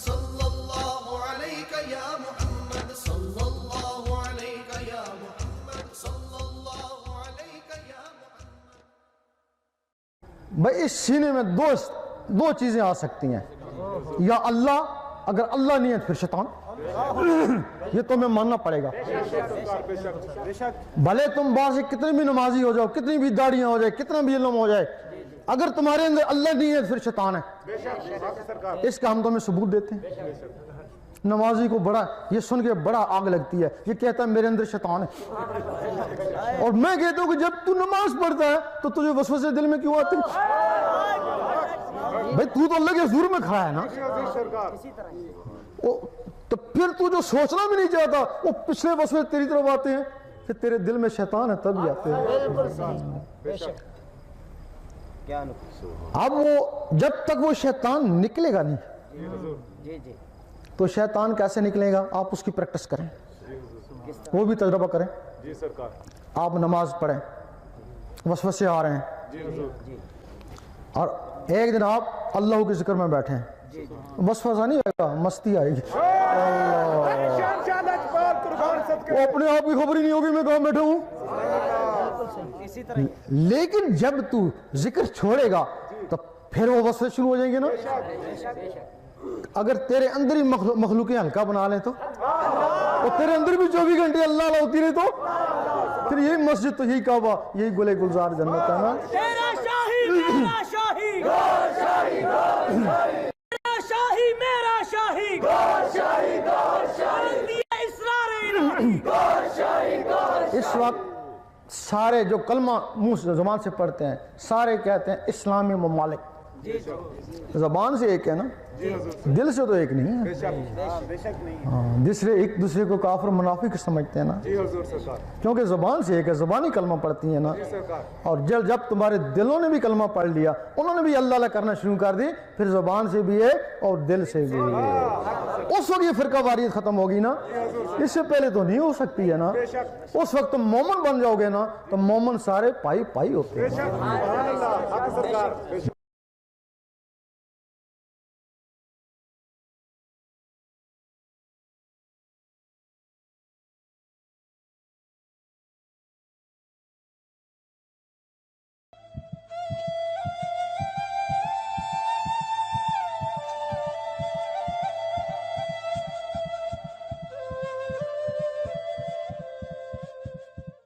صلی اللہ علیہ یا محمد صلی اللہ علیہ یا محمد صلی اللہ علیہ یا محمد. بھائی اس سینے میں دو چیزیں آ سکتی ہیں، یا اللہ، اگر اللہ نہیں ہے پھر شیطان. یہ تمہیں ماننا پڑے گا. بھلے تم باہر سے کتنے بھی نمازی ہو جاؤ، کتنی بھی داڑیاں ہو جائے، کتنا بھی علم ہو جائے، اگر تمہارے اندر اللہ نہیں ہے پھر شیطان ہے. اس کا ہم تمہیں ثبوت دیتے ہیں. نمازی کو بڑا یہ سن کے بڑا آگ لگتی ہے، یہ کہتا ہے میرے اندر شیطان ہے. اور میں کہتا ہوں کہ جب تو نماز پڑھتا ہے تو تجھے وسوسے دل میں کیوں آتے ہیں؟ بھائی تو اللہ کے حضور میں کھڑا ہے نا، تو پھر تو جو سوچنا بھی نہیں چاہتا وہ پچھلے وسوسے تیری طرف آتے ہیں کہ تیرے دل میں شیطان ہے تب ہی آتے ہیں. اب وہ جب تک وہ شیطان نکلے گا نہیں تو شیطان کیسے نکلے گا؟ آپ اس کی پریکٹس کریں، وہ بھی تجربہ کریں. آپ نماز پڑھیں، وسوسے آ رہے ہیں، اور ایک دن آپ اللہ کے ذکر میں بیٹھیں، وسوسہ نہیں آئے گا، مستی آئے گی. وہ اپنے آپ کی خبر ہی نہیں ہوگی میں کہاں بیٹھا ہوں. لیکن جب تو ذکر چھوڑے گا تو پھر وہ وسوسے شروع ہو جائیں گے نا. اگر تیرے اندر ہی مخلوقیں ہلکا بنا لیں تو، اور تیرے اندر بھی 24 گھنٹے اللہ اللہ ہوتی رہے تو پھر یہی مسجد تو یہی کعبہ، یہی گلے گلزار جنت ہے نا. تیرا شاہی میرا شاہی، میرا شاہی میرا شاہی، اسرار الہی. اس وقت سارے جو کلمہ منہ سے زبان سے پڑھتے ہیں سارے کہتے ہیں اسلامی ممالک. زبان سے ایک ہے نا، دل سے تو ایک نہیں ہے. ایک دوسرے کو کافر منافق سمجھتے ہیں نا، کیونکہ زبان سے ایک ہے، زبانی کلمہ پڑھتی ہیں نا. اور جب تمہارے دلوں نے بھی کلمہ پڑھ لیا، انہوں نے بھی اللہ اللہ کرنا شروع کر دی، پھر زبان سے بھی ہے اور دل سے بھی ہے. اس وقت یہ فرقہ واریت ختم ہوگی نا، اس سے پہلے تو نہیں ہو سکتی ہے نا. اس وقت تم مومن بن جاؤ گے نا تو مومن سارے پائی پائی ہوتے ہیں.